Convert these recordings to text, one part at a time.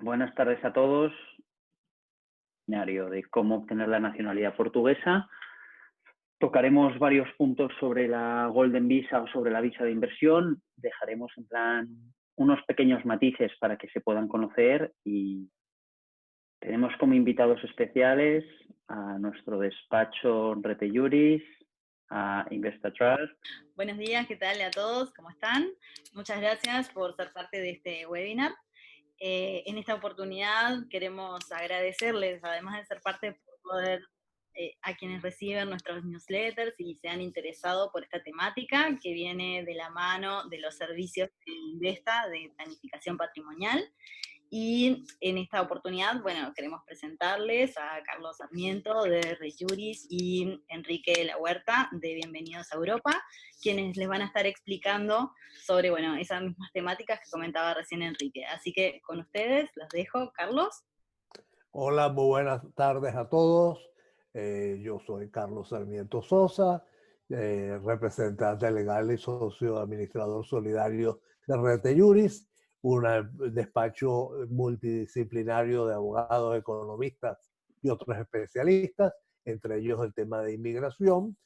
Buenas tardes a todos. Seminario de cómo obtener la nacionalidad portuguesa. Tocaremos varios puntos sobre la Golden Visa o sobre la visa de inversión. Dejaremos en plan unos pequeños matices para que se puedan conocer y tenemos como invitados especiales a nuestro despacho Rete Juris, a InvestaTrust. Buenos días, ¿qué tal a todos? ¿Cómo están? Muchas gracias por ser parte de este webinar. En esta oportunidad queremos agradecerles, además de ser parte, por poder, a quienes reciben nuestros newsletters y se han interesado por esta temática que viene de la mano de los servicios de Investa de planificación patrimonial. Y en esta oportunidad, bueno, queremos presentarles a Carlos Sarmiento de Rejuris y Enrique de la Huerta de Bienvenidos a Europa, quienes les van a estar explicando sobre, bueno, esas mismas temáticas que comentaba recién Enrique. Así que con ustedes los dejo. Carlos. Hola, muy buenas tardes a todos. Yo soy Carlos Sarmiento Sosa, representante legal y socio administrador solidario de Rete Juris, un despacho multidisciplinario de abogados, economistas y otros especialistas, entre ellos el tema de inmigración,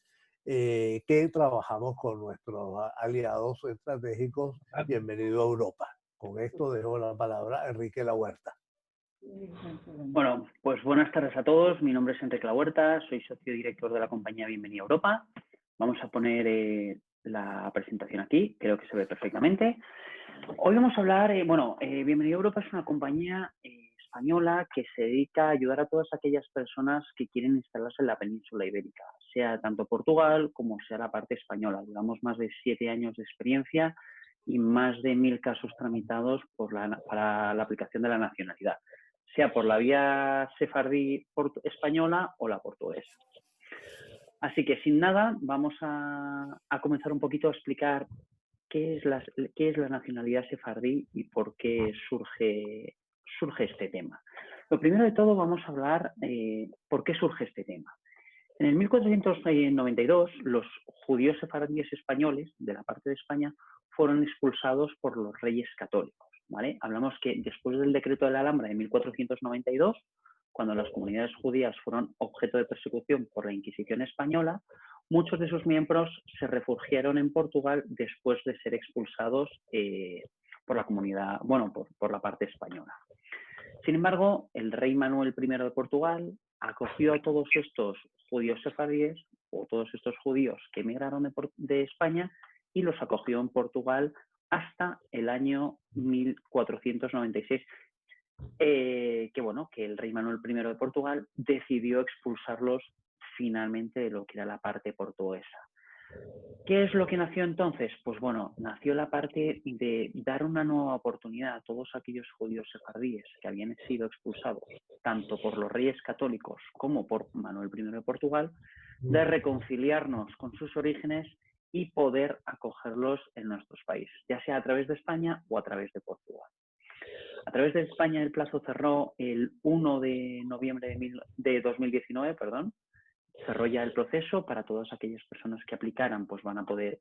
que trabajamos con nuestros aliados estratégicos. Bienvenido a Europa. Con esto dejo la palabra a Enrique La Huerta. Bueno, pues buenas tardes a todos. Mi nombre es Enrique La Huerta, soy socio director de la compañía Bienvenido a Europa. Vamos a poner la presentación aquí, creo que se ve perfectamente. Hoy vamos a hablar, Bienvenido a Europa es una compañía española que se dedica a ayudar a todas aquellas personas que quieren instalarse en la península ibérica, sea tanto Portugal como sea la parte española. Llevamos más de 7 años de experiencia y más de 1000 casos tramitados para la aplicación de la nacionalidad, sea por la vía sefardí española o la portuguesa. Así que sin nada, vamos a comenzar un poquito a explicar qué es la nacionalidad sefardí y por qué surge este tema. Lo primero de todo vamos a hablar por qué surge este tema. En el 1492, los judíos sefardíes españoles de la parte de España fueron expulsados por los reyes católicos, ¿vale? Hablamos que después del decreto de la Alhambra de 1492, cuando las comunidades judías fueron objeto de persecución por la Inquisición española, muchos de sus miembros se refugiaron en Portugal después de ser expulsados por la comunidad, por la parte española. Sin embargo, el rey Manuel I de Portugal acogió a todos estos judíos sefardíes o todos estos judíos que emigraron de España y los acogió en Portugal hasta el año 1496, que el rey Manuel I de Portugal decidió expulsarlos finalmente de lo que era la parte portuguesa. ¿Qué es lo que nació entonces? Pues bueno, nació la parte de dar una nueva oportunidad a todos aquellos judíos sefardíes que habían sido expulsados tanto por los reyes católicos como por Manuel I de Portugal, de reconciliarnos con sus orígenes y poder acogerlos en nuestros países, ya sea a través de España o a través de Portugal. A través de España el plazo cerró el 1 de noviembre de 2019, cerró ya el proceso. Para todas aquellas personas que aplicaran, pues van a poder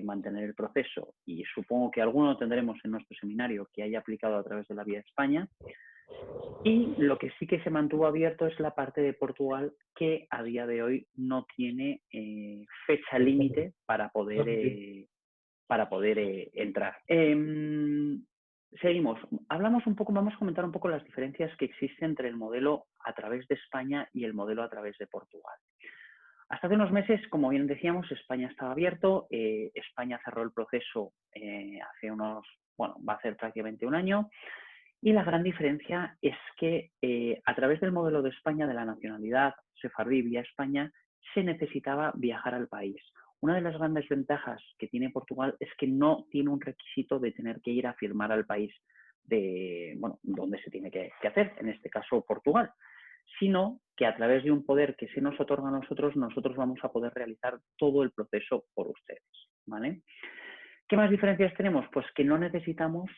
mantener el proceso, y supongo que alguno tendremos en nuestro seminario que haya aplicado a través de la vía España. Y lo que sí que se mantuvo abierto es la parte de Portugal, que a día de hoy no tiene fecha límite para poder entrar. Seguimos. Vamos a comentar un poco las diferencias que existen entre el modelo a través de España y el modelo a través de Portugal. Hasta hace unos meses, como bien decíamos, España estaba abierto. España cerró el proceso va a ser prácticamente un año. Y la gran diferencia es que a través del modelo de España, de la nacionalidad sefardí vía España, se necesitaba viajar al país. Una de las grandes ventajas que tiene Portugal es que no tiene un requisito de tener que ir a firmar al país donde se tiene que hacer, en este caso Portugal, sino que a través de un poder que se nos otorga a nosotros vamos a poder realizar todo el proceso por ustedes, ¿vale? ¿Qué más diferencias tenemos? Pues que no necesitamos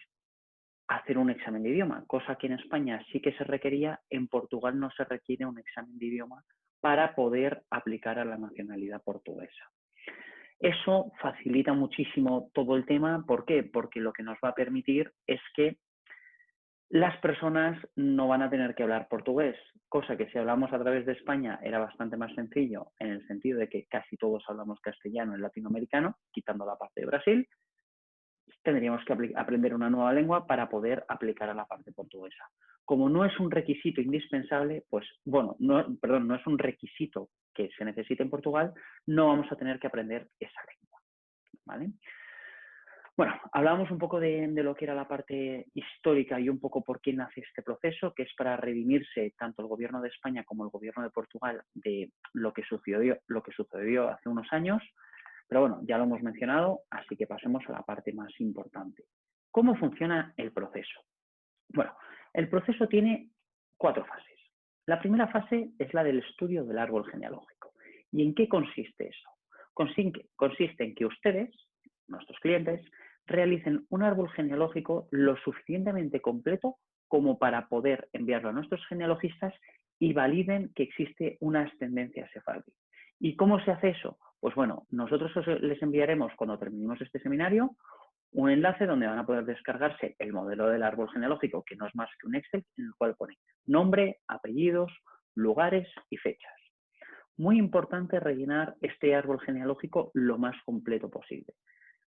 hacer un examen de idioma, cosa que en España sí que se requería. En Portugal no se requiere un examen de idioma para poder aplicar a la nacionalidad portuguesa. Eso facilita muchísimo todo el tema. ¿Por qué? Porque lo que nos va a permitir es que Las personas no van a tener que hablar portugués, cosa que si hablamos a través de España era bastante más sencillo en el sentido de que casi todos hablamos castellano en latinoamericano, quitando la parte de Brasil. Tendríamos que aprender una nueva lengua para poder aplicar a la parte portuguesa. Como no es un requisito indispensable, pues bueno, no es un requisito que se necesite en Portugal, no vamos a tener que aprender esa lengua, ¿vale? Bueno, hablábamos un poco de lo que era la parte histórica y un poco por qué nace este proceso, que es para redimirse tanto el gobierno de España como el gobierno de Portugal de lo que sucedió hace unos años. Pero bueno, ya lo hemos mencionado, así que pasemos a la parte más importante. ¿Cómo funciona el proceso? Bueno, el proceso tiene 4 fases. La primera fase es la del estudio del árbol genealógico. ¿Y en qué consiste eso? Consiste en que ustedes, nuestros clientes, realicen un árbol genealógico lo suficientemente completo como para poder enviarlo a nuestros genealogistas y validen que existe una ascendencia sefardí. ¿Y cómo se hace eso? Pues bueno, nosotros les enviaremos cuando terminemos este seminario un enlace donde van a poder descargarse el modelo del árbol genealógico, que no es más que un Excel en el cual pone nombre, apellidos, lugares y fechas. Muy importante rellenar este árbol genealógico lo más completo posible.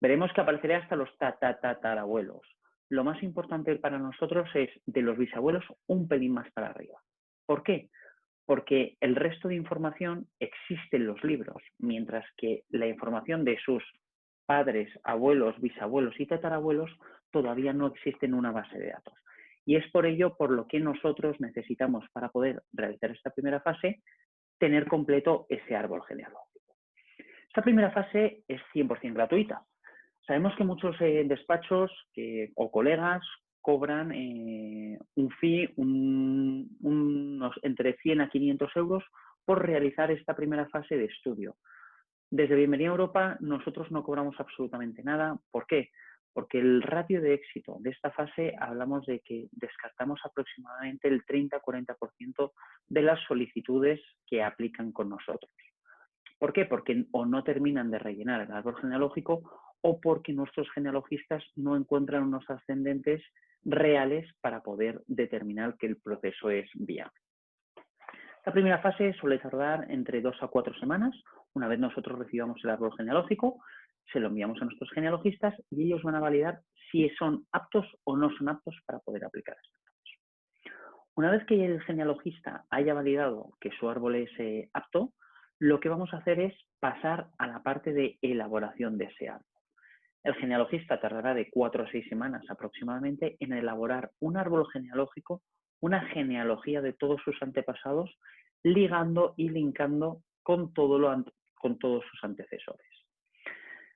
Veremos que aparecerá hasta los tatarabuelos. Lo más importante para nosotros es de los bisabuelos un pelín más para arriba. ¿Por qué? Porque el resto de información existe en los libros, mientras que la información de sus padres, abuelos, bisabuelos y tatarabuelos todavía no existe en una base de datos. Y es por ello por lo que nosotros necesitamos, para poder realizar esta primera fase, tener completo ese árbol genealógico. Esta primera fase es 100% gratuita. Sabemos que muchos despachos o colegas cobran un fee unos entre 100 a 500 euros por realizar esta primera fase de estudio. Desde Bienvenida a Europa nosotros no cobramos absolutamente nada. ¿Por qué? Porque el ratio de éxito de esta fase hablamos de que descartamos aproximadamente el 30-40% de las solicitudes que aplican con nosotros. ¿Por qué? Porque o no terminan de rellenar el árbol genealógico o porque nuestros genealogistas no encuentran unos ascendentes reales para poder determinar que el proceso es viable. La primera fase suele tardar entre 2 a 4 semanas. Una vez nosotros recibamos el árbol genealógico, se lo enviamos a nuestros genealogistas y ellos van a validar si son aptos o no son aptos para poder aplicar este proceso. Una vez que el genealogista haya validado que su árbol es apto, lo que vamos a hacer es pasar a la parte de elaboración de ese árbol. El genealogista tardará de 4 a 6 semanas aproximadamente en elaborar un árbol genealógico, una genealogía de todos sus antepasados, ligando y linkando con todos sus antecesores.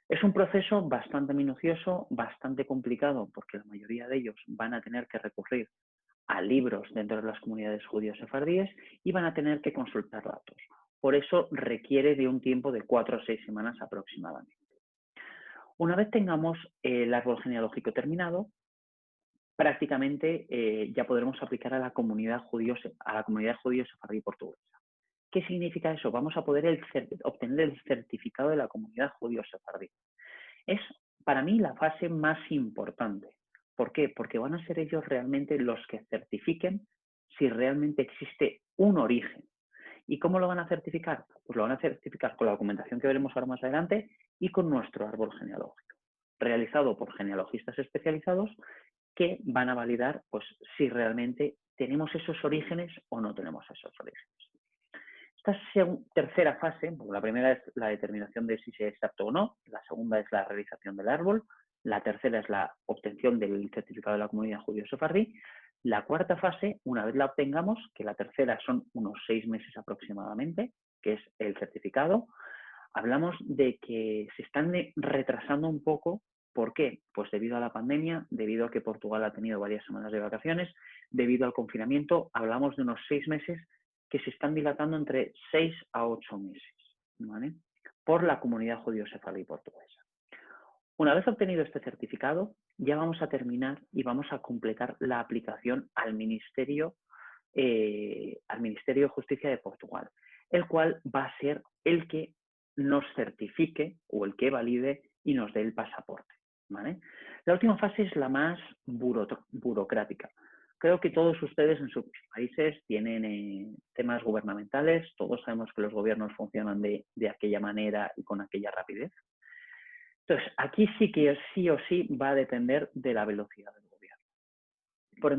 Es un proceso bastante minucioso, bastante complicado, porque la mayoría de ellos van a tener que recurrir a libros dentro de las comunidades judíos sefardíes y van a tener que consultar datos. Por eso requiere de un tiempo de 4 a 6 semanas aproximadamente. Una vez tengamos el árbol genealógico terminado, prácticamente ya podremos aplicar a la comunidad judío sefardí portuguesa. ¿Qué significa eso? Vamos a poder obtener el certificado de la comunidad judío sefardí. Es para mí la fase más importante. ¿Por qué? Porque van a ser ellos realmente los que certifiquen si realmente existe un origen. ¿Y cómo lo van a certificar? Pues lo van a certificar con la documentación que veremos ahora más adelante y con nuestro árbol genealógico, realizado por genealogistas especializados que van a validar pues, si realmente tenemos esos orígenes o no tenemos esos orígenes. Esta tercera fase, la primera es la determinación de si se es apto o no, la segunda es la realización del árbol, la tercera es la obtención del certificado de la comunidad judío sefardí. La cuarta fase, una vez la obtengamos, que la tercera son unos 6 meses aproximadamente, que es el certificado, hablamos de que se están retrasando un poco. ¿Por qué? Pues debido a la pandemia, debido a que Portugal ha tenido varias semanas de vacaciones, debido al confinamiento, hablamos de unos 6 meses que se están dilatando entre 6 a 8 meses, ¿vale? Por la comunidad judío sefardí portuguesa. Una vez obtenido este certificado, ya vamos a terminar y vamos a completar la aplicación al Ministerio de Justicia de Portugal, el cual va a ser el que nos certifique o el que valide y nos dé el pasaporte, ¿vale? La última fase es la más burocrática. creo que todos ustedes en sus países tienen temas gubernamentales, todos sabemos que los gobiernos funcionan de aquella manera y con aquella rapidez. Entonces, aquí sí que sí o sí va a depender de la velocidad del gobierno. Por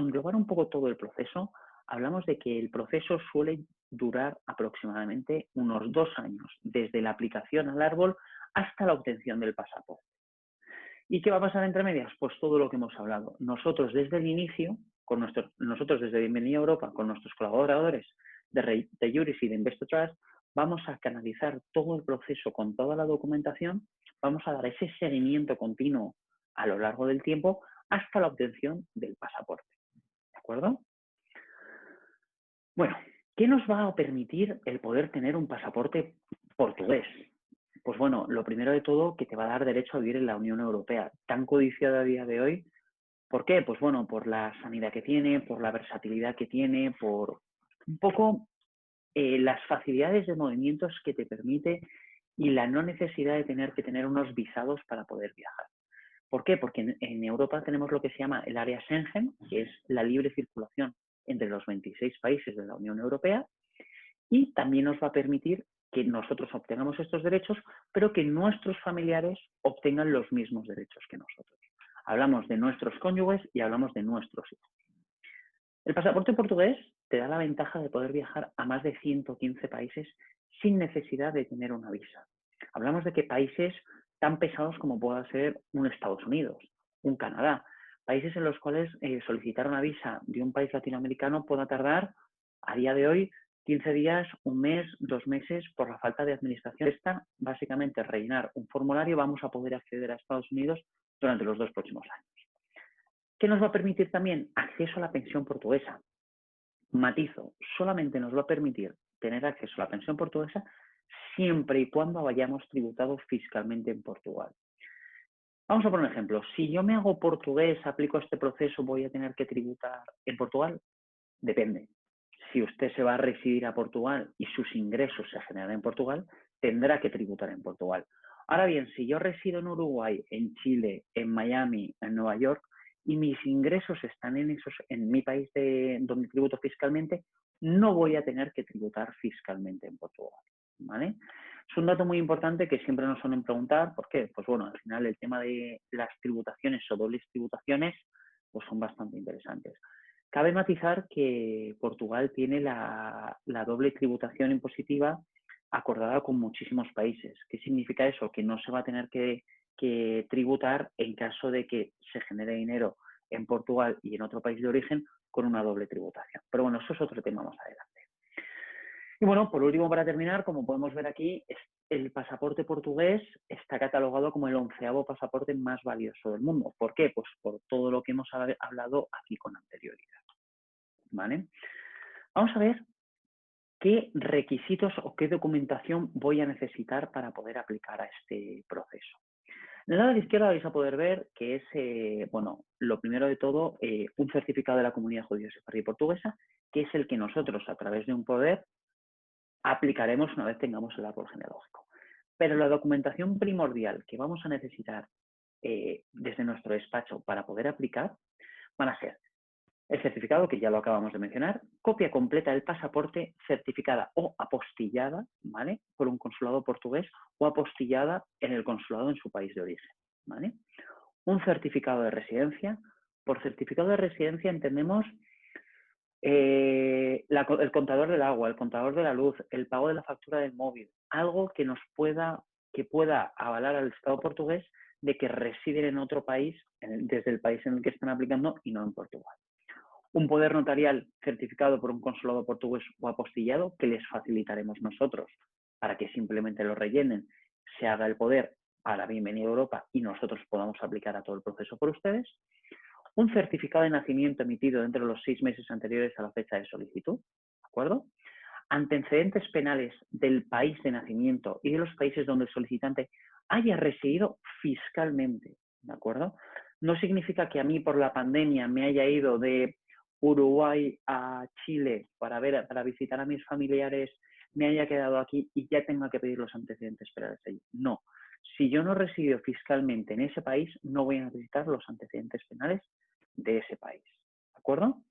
englobar un poco todo el proceso, hablamos de que el proceso suele durar aproximadamente unos 2 años, desde la aplicación al árbol hasta la obtención del pasaporte. ¿Y qué va a pasar entre medias? Pues todo lo que hemos hablado. Nosotros desde el inicio, nosotros desde Bienvenida a Europa, con nuestros colaboradores de Juris y de Investor Trust, vamos a canalizar todo el proceso con toda la documentación, vamos a dar ese seguimiento continuo a lo largo del tiempo hasta la obtención del pasaporte. ¿De acuerdo? Bueno, ¿qué nos va a permitir el poder tener un pasaporte portugués? Pues bueno, lo primero de todo, que te va a dar derecho a vivir en la Unión Europea, tan codiciada a día de hoy. ¿Por qué? Pues bueno, por la sanidad que tiene, por la versatilidad que tiene, por un poco las facilidades de movimientos que te permite y la no necesidad de tener que tener unos visados para poder viajar. ¿Por qué? Porque en Europa tenemos lo que se llama el área Schengen, que es la libre circulación entre los 26 países de la Unión Europea, y también nos va a permitir que nosotros obtengamos estos derechos, pero que nuestros familiares obtengan los mismos derechos que nosotros. Hablamos de nuestros cónyuges y hablamos de nuestros hijos. El pasaporte portugués te da la ventaja de poder viajar a más de 115 países sin necesidad de tener una visa. Hablamos de que países tan pesados como pueda ser un Estados Unidos, un Canadá, países en los cuales solicitar una visa de un país latinoamericano pueda tardar a día de hoy 15 días, un mes, 2 meses por la falta de administración. Esta, básicamente, rellenar un formulario, vamos a poder acceder a Estados Unidos durante los 2 próximos años. ¿Qué nos va a permitir también? Acceso a la pensión portuguesa. Matizo, solamente nos va a permitir tener acceso a la pensión portuguesa siempre y cuando hayamos tributado fiscalmente en Portugal. Vamos a poner un ejemplo. Si yo me hago portugués, aplico este proceso, ¿voy a tener que tributar en Portugal? Depende. Si usted se va a residir a Portugal y sus ingresos se generan en Portugal, tendrá que tributar en Portugal. Ahora bien, si yo resido en Uruguay, en Chile, en Miami, en Nueva York, y mis ingresos están en mi país donde tributo fiscalmente, no voy a tener que tributar fiscalmente en Portugal, ¿vale? Es un dato muy importante que siempre nos suelen preguntar. ¿Por qué? Pues bueno, al final el tema de las tributaciones o dobles tributaciones pues son bastante interesantes. Cabe matizar que Portugal tiene la doble tributación impositiva acordada con muchísimos países. ¿Qué significa eso? Que no se va a tener que tributar en caso de que se genere dinero en Portugal y en otro país de origen con una doble tributación. Pero bueno, eso es otro tema más adelante. Y bueno, por último, para terminar, como podemos ver aquí, el pasaporte portugués está catalogado como el 11º pasaporte más valioso del mundo. ¿Por qué? Pues por todo lo que hemos hablado aquí con anterioridad. ¿Vale? Vamos a ver qué requisitos o qué documentación voy a necesitar para poder aplicar a este proceso. En el lado de la izquierda vais a poder ver que es, bueno, lo primero de todo, un certificado de la Comunidad Judía Sefardí Portuguesa, que es el que nosotros, a través de un poder, aplicaremos una vez tengamos el árbol genealógico. Pero la documentación primordial que vamos a necesitar desde nuestro despacho para poder aplicar van a ser el certificado, que ya lo acabamos de mencionar, copia completa del pasaporte certificada o apostillada, ¿vale?, por un consulado portugués o apostillada en el consulado en su país de origen, ¿vale? Un certificado de residencia. Por certificado de residencia entendemos el contador del agua, el contador de la luz, el pago de la factura del móvil, algo que pueda avalar al Estado portugués de que residen en otro país, desde el país en el que están aplicando y no en Portugal. Un poder notarial certificado por un consulado portugués o apostillado que les facilitaremos nosotros para que simplemente lo rellenen, se haga el poder para Bienvenida a Europa y nosotros podamos aplicar a todo el proceso por ustedes. Un certificado de nacimiento emitido dentro de los 6 meses anteriores a la fecha de solicitud, ¿de acuerdo? Antecedentes penales del país de nacimiento y de los países donde el solicitante haya residido fiscalmente, ¿de acuerdo? No significa que a mí por la pandemia me haya ido de Uruguay a Chile para visitar a mis familiares, me haya quedado aquí y ya tenga que pedir los antecedentes penales allí. No. Si yo no resido fiscalmente en ese país, no voy a necesitar los antecedentes penales de ese país. ¿De acuerdo?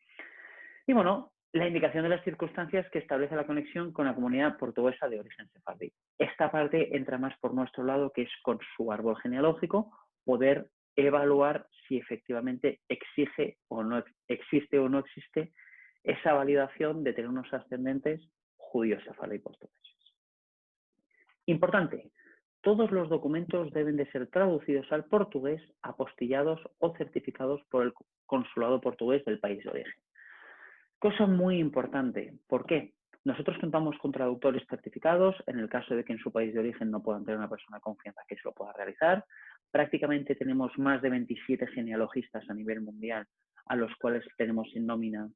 Y bueno, la indicación de las circunstancias que establece la conexión con la comunidad portuguesa de origen sefardí. Esta parte entra más por nuestro lado, que es con su árbol genealógico, poder evaluar si efectivamente existe o no existe esa validación de tener unos ascendentes judíos sefardí portugueses. Importante, todos los documentos deben de ser traducidos al portugués, apostillados o certificados por el consulado portugués del país de origen. Cosa muy importante, ¿por qué? Nosotros contamos con traductores certificados en el caso de que en su país de origen no puedan tener una persona de confianza que se lo pueda realizar. Prácticamente tenemos más de 27 genealogistas a nivel mundial a los cuales tenemos en nómina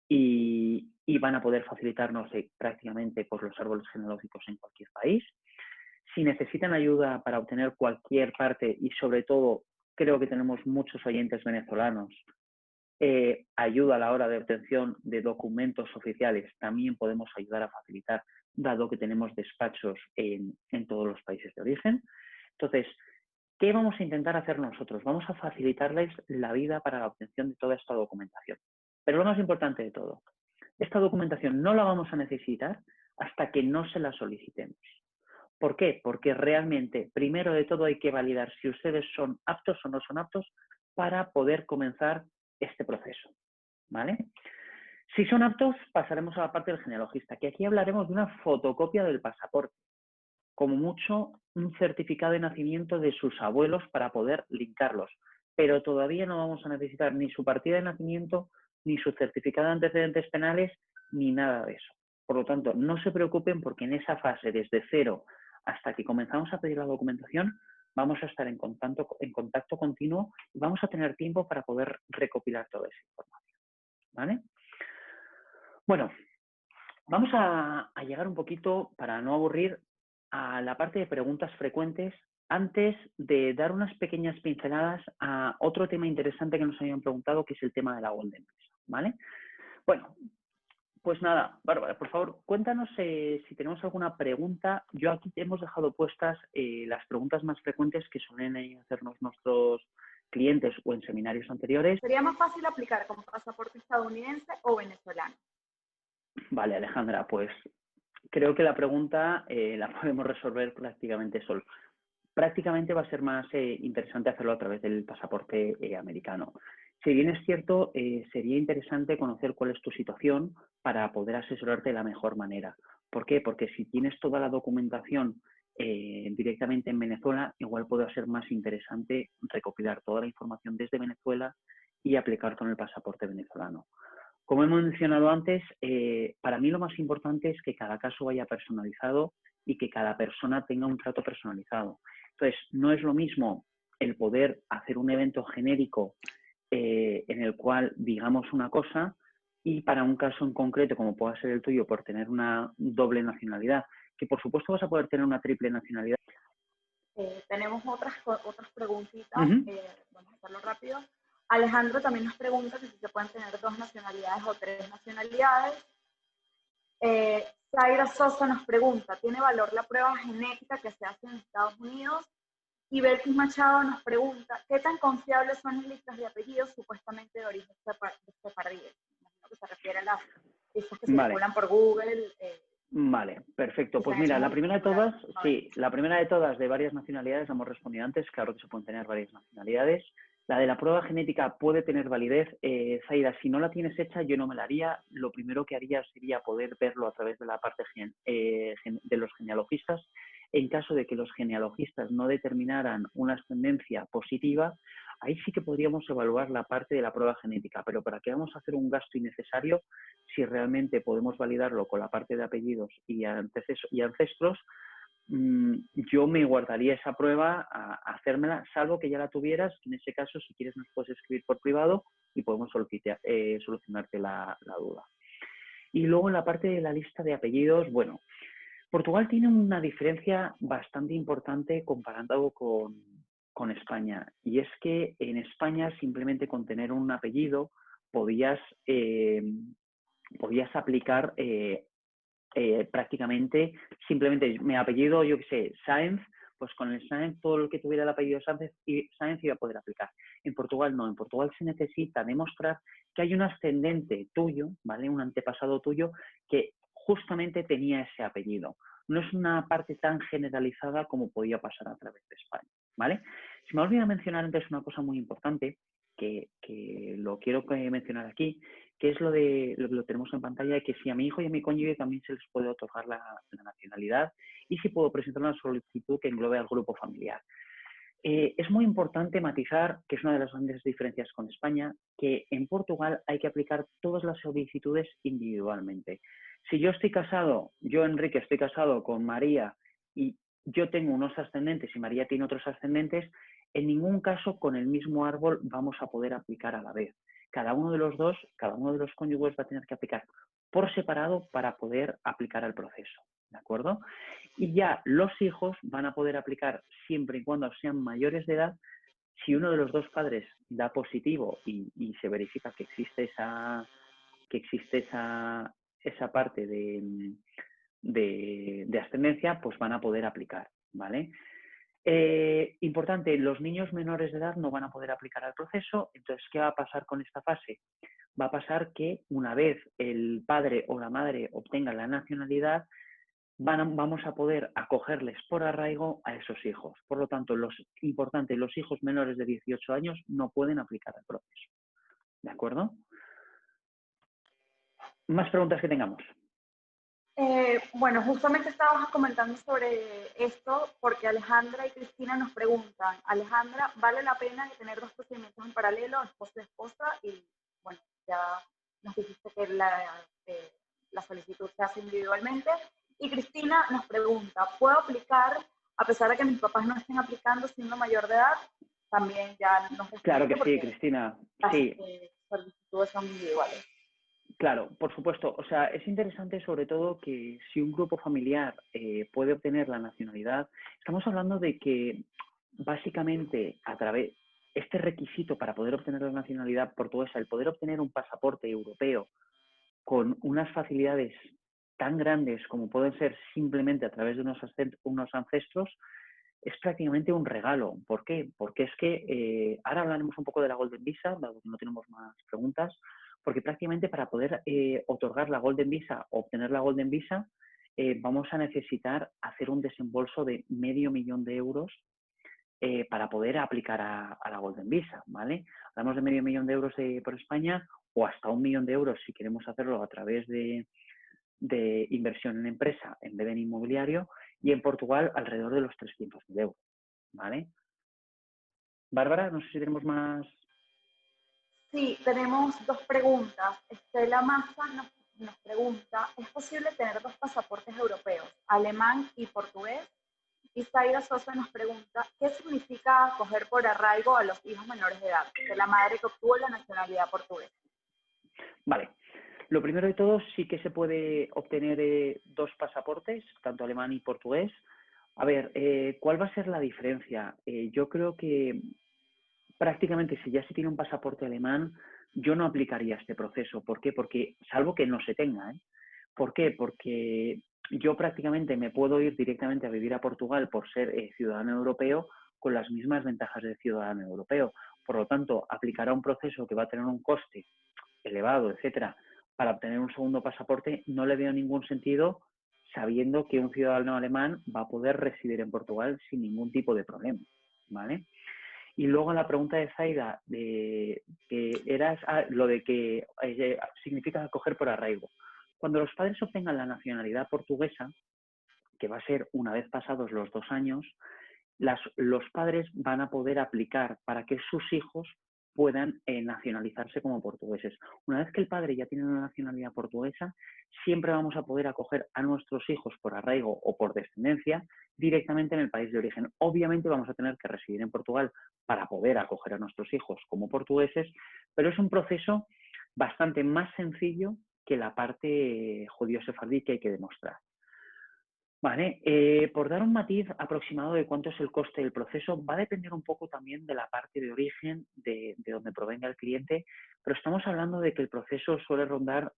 y van a poder facilitarnos prácticamente pues, los árboles genealógicos en cualquier país. Si necesitan ayuda para obtener cualquier parte y sobre todo creo que tenemos muchos oyentes venezolanos, ayuda a la hora de obtención de documentos oficiales, también podemos ayudar a facilitar, dado que tenemos despachos en todos los países de origen. Entonces, ¿qué vamos a intentar hacer nosotros? Vamos a facilitarles la vida para la obtención de toda esta documentación. Pero lo más importante de todo, esta documentación no la vamos a necesitar hasta que no se la solicitemos. ¿Por qué? Porque realmente, primero de todo, hay que validar si ustedes son aptos o no son aptos para poder comenzar este proceso, ¿vale? Si son aptos, pasaremos a la parte del genealogista, que aquí hablaremos de una fotocopia del pasaporte, como mucho un certificado de nacimiento de sus abuelos para poder linkarlos, pero todavía no vamos a necesitar ni su partida de nacimiento, ni su certificado de antecedentes penales, ni nada de eso. Por lo tanto, no se preocupen porque en esa fase, desde cero hasta que comenzamos a pedir la documentación, vamos a estar en contacto continuo y vamos a tener tiempo para poder recopilar toda esa información, ¿vale? Bueno, vamos a llegar un poquito, para no aburrir, a la parte de preguntas frecuentes antes de dar unas pequeñas pinceladas a otro tema interesante que nos habían preguntado, que es el tema de la Golden Visa, ¿vale? Bueno, pues nada, Bárbara, por favor, cuéntanos si tenemos alguna pregunta. Yo aquí hemos dejado puestas las preguntas más frecuentes que suelen hacernos nuestros clientes o en seminarios anteriores. ¿Sería más fácil aplicar con pasaporte estadounidense o venezolano? Vale, Alejandra, pues creo que la pregunta la podemos resolver prácticamente solo. Prácticamente va a ser más interesante hacerlo a través del pasaporte americano. Si bien es cierto, sería interesante conocer cuál es tu situación para poder asesorarte de la mejor manera. ¿Por qué? Porque si tienes toda la documentación directamente en Venezuela, igual puede ser más interesante recopilar toda la información desde Venezuela y aplicar con el pasaporte venezolano. Como hemos mencionado antes, para mí lo más importante es que cada caso vaya personalizado y que cada persona tenga un trato personalizado. Entonces, no es lo mismo el poder hacer un evento genérico en el cual digamos una cosa y para un caso en concreto, como pueda ser el tuyo, por tener una doble nacionalidad, que por supuesto vas a poder tener una triple nacionalidad. Tenemos otras preguntitas, vamos a hacerlo rápido. Alejandro también nos pregunta que si se pueden tener 2 nacionalidades o 3 nacionalidades. Zaira Sosa nos pregunta, ¿tiene valor la prueba genética que se hace en Estados Unidos? Y Belkis Machado nos pregunta, ¿qué tan confiables son las listas de apellidos supuestamente de origen sefardí? Imagino que se refiere a las listas que circulan por Google. Vale, perfecto. Pues mira, la primera de todas, sí, la primera de todas de varias nacionalidades, hemos respondido antes, claro que se pueden tener varias nacionalidades. La de la prueba genética puede tener validez. Zaida, si no la tienes hecha, yo no me la haría. Lo primero que haría sería poder verlo a través de la parte de los genealogistas. En caso de que los genealogistas no determinaran una ascendencia positiva, ahí sí que podríamos evaluar la parte de la prueba genética. Pero ¿para qué vamos a hacer un gasto innecesario si realmente podemos validarlo con la parte de apellidos y ancestros? Yo me guardaría esa prueba a hacérmela, salvo que ya la tuvieras. En ese caso, si quieres, nos puedes escribir por privado y podemos solucionarte la duda. Y luego en la parte de la lista de apellidos, bueno, Portugal tiene una diferencia bastante importante comparado con España, y es que en España simplemente con tener un apellido podías aplicar prácticamente simplemente mi apellido, yo qué sé, Sáenz, pues con el Sáenz todo lo que tuviera el apellido Sáenz iba a poder aplicar. En Portugal no, en Portugal se necesita demostrar que hay un ascendente tuyo, ¿vale? Un antepasado tuyo que justamente tenía ese apellido. No es una parte tan generalizada como podía pasar a través de España, ¿vale? Se me olvidó mencionar antes una cosa muy importante que lo quiero mencionar aquí, que es lo que lo tenemos en pantalla, de que si a mi hijo y a mi cónyuge también se les puede otorgar la nacionalidad y si puedo presentar una solicitud que englobe al grupo familiar. Es muy importante matizar, que es una de las grandes diferencias con España, que en Portugal hay que aplicar todas las solicitudes individualmente. Si yo estoy casado, yo Enrique estoy casado con María y yo tengo unos ascendentes y María tiene otros ascendentes, en ningún caso con el mismo árbol vamos a poder aplicar a la vez. Cada uno de los cónyuges va a tener que aplicar por separado para poder aplicar al proceso, ¿de acuerdo? Y ya los hijos van a poder aplicar siempre y cuando sean mayores de edad. Si uno de los dos padres da positivo y se verifica que existe esa parte de ascendencia, pues van a poder aplicar, ¿vale? Importante, los niños menores de edad no van a poder aplicar al proceso. Entonces, ¿qué va a pasar con esta fase? Va a pasar que una vez el padre o la madre obtengan la nacionalidad, vamos a poder acogerles por arraigo a esos hijos. Por lo tanto, los hijos menores de 18 años no pueden aplicar el proceso. ¿De acuerdo? Más preguntas que tengamos. Bueno, justamente estábamos comentando sobre esto porque Alejandra y Cristina nos preguntan, Alejandra, ¿vale la pena tener dos procedimientos en paralelo, esposo y esposa? Y bueno, ya nos dijiste que la solicitud se hace individualmente. Y Cristina nos pregunta, ¿puedo aplicar a pesar de que mis papás no estén aplicando siendo mayor de edad? También ya nos Claro que sí, Cristina. Sí. Las solicitudes son individuales. Claro, por supuesto. O sea, es interesante sobre todo que si un grupo familiar puede obtener la nacionalidad, estamos hablando de que básicamente este requisito para poder obtener la nacionalidad portuguesa, el poder obtener un pasaporte europeo con unas facilidades tan grandes como pueden ser simplemente a través de unos ancestros, es prácticamente un regalo. ¿Por qué? Porque es que ahora hablaremos un poco de la Golden Visa, dado que no tenemos más preguntas, porque prácticamente para poder otorgar la Golden Visa o obtener la Golden Visa, vamos a necesitar hacer un desembolso de $500.000 de euros para poder aplicar a la Golden Visa, ¿vale? Hablamos de $500.000 de euros por España o hasta $1.000.000 de euros si queremos hacerlo a través de inversión en empresa en vez de en inmobiliario, y en Portugal alrededor de los 300.000 euros, ¿vale? Bárbara, no sé si tenemos más. Sí, tenemos dos preguntas. Estela Massa nos pregunta, ¿es posible tener dos pasaportes europeos, alemán y portugués? Y Zaira Sosa nos pregunta, ¿qué significa acoger por arraigo a los hijos menores de edad de la madre que obtuvo la nacionalidad portuguesa? Vale. Lo primero de todo, sí que se puede obtener dos pasaportes, tanto alemán y portugués. A ver, ¿cuál va a ser la diferencia? Yo creo que prácticamente si ya se tiene un pasaporte alemán, yo no aplicaría este proceso. ¿Por qué? Porque, salvo que no se tenga, ¿eh? ¿Por qué? Porque yo prácticamente me puedo ir directamente a vivir a Portugal por ser ciudadano europeo con las mismas ventajas de ciudadano europeo. Por lo tanto, aplicará un proceso que va a tener un coste elevado, etcétera, para obtener un segundo pasaporte, no le veo ningún sentido sabiendo que un ciudadano alemán va a poder residir en Portugal sin ningún tipo de problema, ¿vale? Y luego la pregunta de Zaida, que era lo de que significa acoger por arraigo. Cuando los padres obtengan la nacionalidad portuguesa, que va a ser una vez pasados los 2 años, los padres van a poder aplicar para que sus hijos puedan nacionalizarse como portugueses. Una vez que el padre ya tiene una nacionalidad portuguesa, siempre vamos a poder acoger a nuestros hijos por arraigo o por descendencia directamente en el país de origen. Obviamente vamos a tener que residir en Portugal para poder acoger a nuestros hijos como portugueses, pero es un proceso bastante más sencillo que la parte judío-sefardí que hay que demostrar. Vale, por dar un matiz aproximado de cuánto es el coste del proceso, va a depender un poco también de la parte de origen de donde provenga el cliente, pero estamos hablando de que el proceso suele rondar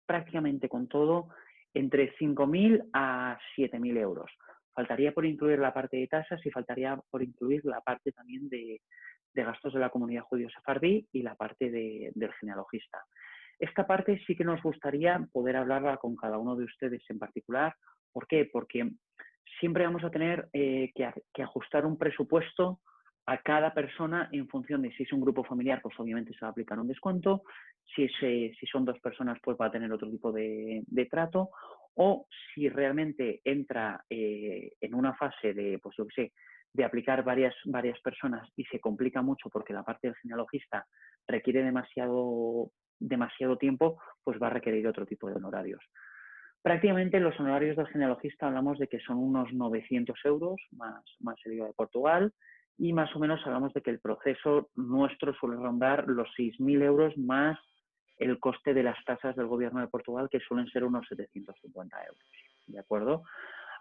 prácticamente con todo entre 5.000 a 7.000 euros. Faltaría por incluir la parte de tasas y faltaría por incluir la parte también de de gastos de la comunidad judío-sefardí y la parte del genealogista. Esta parte sí que nos gustaría poder hablarla con cada uno de ustedes en particular. ¿Por qué? Porque siempre vamos a tener que ajustar un presupuesto a cada persona en función de si es un grupo familiar, pues obviamente se va a aplicar un descuento, si son 2 personas, pues va a tener otro tipo de trato, o si realmente entra en una fase de, pues yo qué sé, de aplicar varias personas y se complica mucho porque la parte del genealogista requiere demasiado tiempo, pues va a requerir otro tipo de honorarios. Prácticamente los honorarios del genealogista hablamos de que son unos 900 euros más el IVA de Portugal, y más o menos hablamos de que el proceso nuestro suele rondar los 6.000 euros más el coste de las tasas del gobierno de Portugal, que suelen ser unos 750 euros. ¿De acuerdo?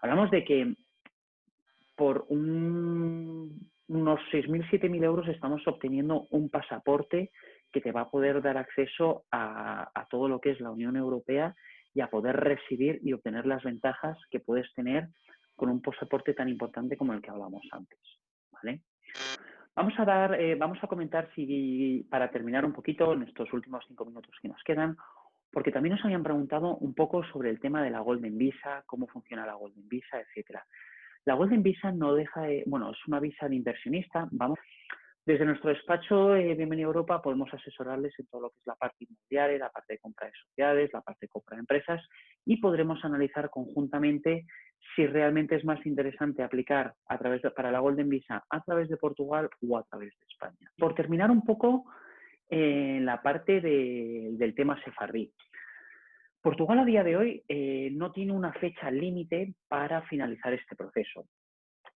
Hablamos de que por unos 6.000, 7.000 euros estamos obteniendo un pasaporte que te va a poder dar acceso a todo lo que es la Unión Europea y a poder residir y obtener las ventajas que puedes tener con un pasaporte tan importante como el que hablamos antes, ¿vale? Vamos a comentar, para terminar un poquito en estos últimos 5 minutos que nos quedan, porque también nos habían preguntado un poco sobre el tema de la Golden Visa, cómo funciona la Golden Visa, etcétera. La Golden Visa no deja de, es una visa de inversionista. Desde nuestro despacho Bienvenido a Europa podemos asesorarles en todo lo que es la parte inmobiliaria, la parte de compra de sociedades, la parte de compra de empresas, y podremos analizar conjuntamente si realmente es más interesante aplicar para la Golden Visa a través de Portugal o a través de España. Por terminar un poco la parte del tema sefardí. Portugal a día de hoy no tiene una fecha límite para finalizar este proceso.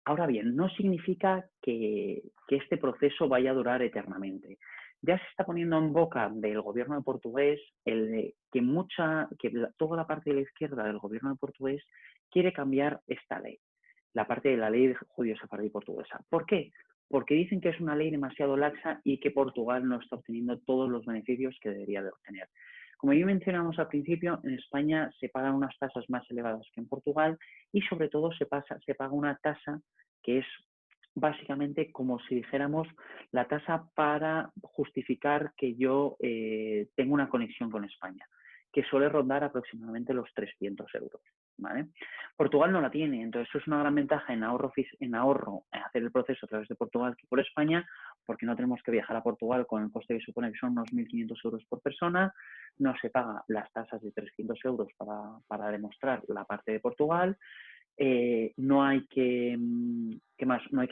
Ahora bien, no significa que este proceso vaya a durar eternamente. Ya se está poniendo en boca del gobierno de portugués que toda la parte de la izquierda del gobierno de portugués quiere cambiar esta ley, la parte de la ley judío-sefardí portuguesa. ¿Por qué? Porque dicen que es una ley demasiado laxa y que Portugal no está obteniendo todos los beneficios que debería de obtener. Como ya mencionamos al principio, en España se pagan unas tasas más elevadas que en Portugal y sobre todo se paga una tasa que es básicamente como si dijéramos la tasa para justificar que yo tengo una conexión con España, que suele rondar aproximadamente los 300 euros. ¿Vale? Portugal no la tiene, entonces eso es una gran ventaja en ahorro hacer el proceso a través de Portugal que por España, porque no tenemos que viajar a Portugal con el coste que supone que son unos 1.500 euros por persona, no se paga las tasas de 300 euros para demostrar la parte de Portugal, no hay que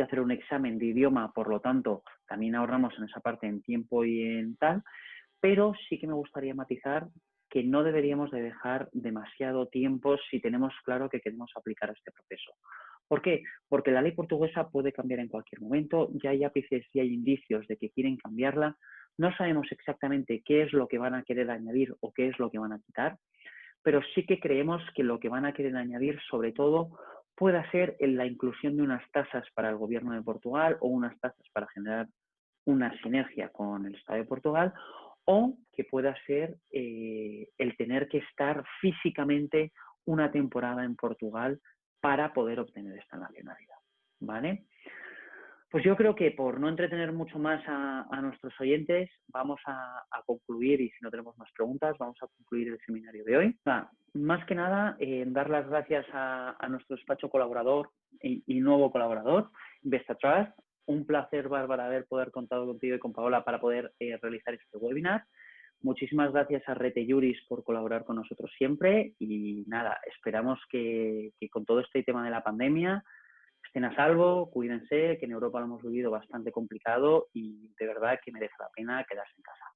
hacer un examen de idioma, por lo tanto también ahorramos en esa parte en tiempo y en tal, pero sí que me gustaría matizar que no deberíamos de dejar demasiado tiempo si tenemos claro que queremos aplicar este proceso. ¿Por qué? Porque la ley portuguesa puede cambiar en cualquier momento, ya hay ápices y hay indicios de que quieren cambiarla, no sabemos exactamente qué es lo que van a querer añadir o qué es lo que van a quitar, pero sí que creemos que lo que van a querer añadir sobre todo pueda ser en la inclusión de unas tasas para el gobierno de Portugal o unas tasas para generar una sinergia con el Estado de Portugal, o que pueda ser el tener que estar físicamente una temporada en Portugal para poder obtener esta nacionalidad, ¿vale? Pues yo creo que por no entretener mucho más a nuestros oyentes, vamos a concluir, y si no tenemos más preguntas, vamos a concluir el seminario de hoy. Más que nada, dar las gracias a nuestro despacho colaborador y nuevo colaborador, InvestaTrust. Un placer, Bárbara, haber poder contado contigo y con Paola para poder realizar este webinar. Muchísimas gracias a Rete Juris por colaborar con nosotros siempre y nada, esperamos que con todo este tema de la pandemia estén a salvo, cuídense, que en Europa lo hemos vivido bastante complicado y de verdad que merece la pena quedarse en casa.